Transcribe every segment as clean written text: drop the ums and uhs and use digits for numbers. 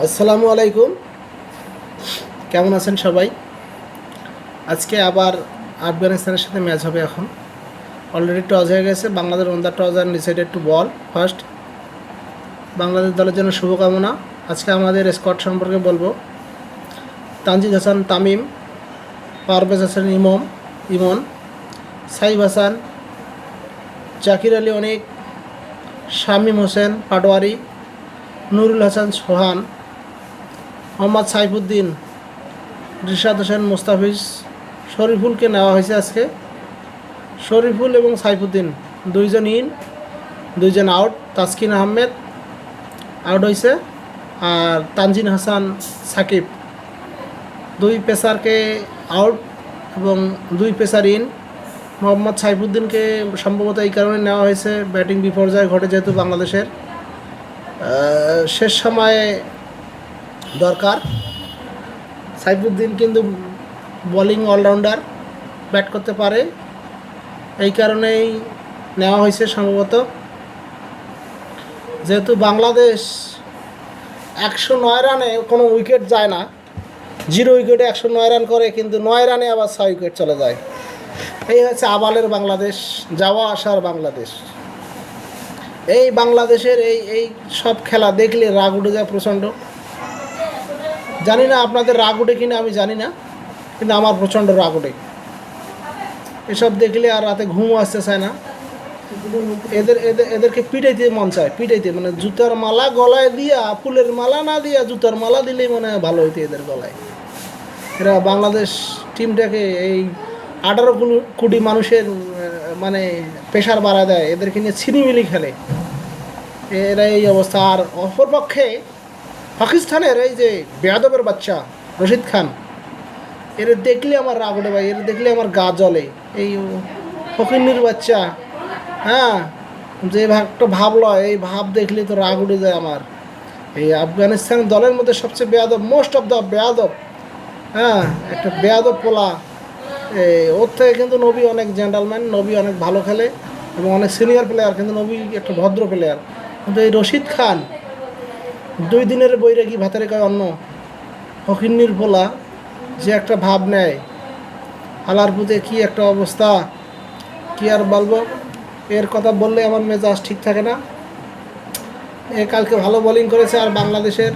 আসসালামু আলাইকুম। কেমন আছেন সবাই? আজকে আবার আফগানিস্তানের সাথে ম্যাচ হবে। এখন অলরেডি টস হয়ে গেছে। Bangladesh on the toss and decided to ball first. Bangladesh দলের জন্য শুভকামনা। আজকে আমাদের স্কোয়াড সম্পর্কে বলবো। তানজিদ হাসান তামিম, পারভেজ হাসান ইমন, সাইফ হাসান, জাকির আলী অনিক, শামীম হোসেন পাটোয়ারি, নুরুল হাসান সোহান, মোহাম্মদ সাইফুদ্দিন, রিশাদ হোসেন মুস্তাফিজ, শরীফুলকে নেওয়া হয়েছে আজকে। শরীফুল এবং সাইফুদ্দিন দুইজন দুইজন আউট। তাসকিন আহমেদ আউট হয়েছে, আর তানজিন হাসান সাকিব দুই পেসারকে আউট এবং দুই পেসার মোহাম্মদ সাইফুদ্দিনকে সম্ভবত এই কারণে নেওয়া হয়েছে, ব্যাটিং বিপর্যয় ঘটে যেহেতু বাংলাদেশের শেষ সময়ে দরকার। সাইফুদ্দিন কিন্তু বোলিং অলরাউন্ডার, ব্যাট করতে পারে, এই কারণেই নেওয়া হয়েছে সম্ভবত। যেহেতু বাংলাদেশ 109 রানে কোনো উইকেট যায় না, 0 উইকেটে 109 রান করে, কিন্তু 9 রানে আবার 6 উইকেট চলে যায়। এই হচ্ছে আবালের বাংলাদেশ, যাওয়া আসার বাংলাদেশ। এই বাংলাদেশের এই সব খেলা দেখলে রাগ উঠে যায় প্রচণ্ড। জানি না আপনাদের রাগ উঠে কিনা, আমি জানি না, কিন্তু আমার প্রচণ্ড রাগ ওঠে এসব দেখলে। আর রাতে ঘুমও আসতে চায় না। এদেরকে পিটাইতে মন চায়, পিটাইতে, মানে জুতার মালা গলায় দিয়া, ফুলের মালা না দিয়া জুতার মালা দিলেই মনে হয় ভালো হইতে এদের গলায়। এরা বাংলাদেশ টিমটাকে এই 18 কোটি মানুষের মানে প্রেশার বাড়া দেয়, এদেরকে নিয়ে ছিনিমিলি খেলে, এরা এই অবস্থা। আর অপরপক্ষে পাকিস্তানের এই যে বেয়াদবের বাচ্চা রশিদ খান, এর দেখলে আমার রাগ ওঠে ভাই, এর দেখলে আমার গা জ্বলে। এই ফকিন্নির বাচ্চা, হ্যাঁ, যে একটা ভাব লয়, এই ভাব দেখলে তো রাগ উঠে যায় আমার। এই আফগানিস্তান দলের মধ্যে সবচেয়ে বেয়াদব, মোস্ট অফ দ্য বেয়াদব, হ্যাঁ, একটা বেয়াদব পোলা। ওর থেকে কিন্তু নবী অনেক জেন্টালম্যান, নবী অনেক ভালো খেলে এবং অনেক সিনিয়র প্লেয়ার, কিন্তু নবী একটা ভদ্র প্লেয়ার। কিন্তু এই রশিদ খান 2 দিনের বৈরাগী ভাতের কয় অন্য ফকিন্নির পোলা, যে একটা ভাব নেয়, আলার পুঁতে কী একটা অবস্থা, কি আর বলবো। এর কথা বললে আমার মেজাজ ঠিক থাকে না। কালকে ভালো বোলিং করেছে, আর বাংলাদেশের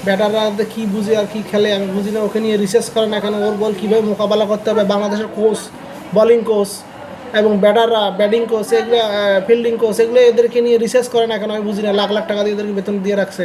ব্যাটাররা কী বুঝে আর কি খেলে আমি বুঝি না। ওকে নিয়ে রিসার্চ করে না কেন, ওর বল কীভাবে মোকাবেলা করতে হবে। বাংলাদেশের কোচ, বোলিং কোচ এবং ব্যাটাররা, ব্যাটিং কোচ, এগুলো ফিল্ডিং কোচ, এগুলো এদেরকে নিয়ে রিসার্চ করে না কেন আমি বুঝি না। লাখ লাখ টাকা দিয়ে এদেরকে বেতন দিয়ে রাখছে,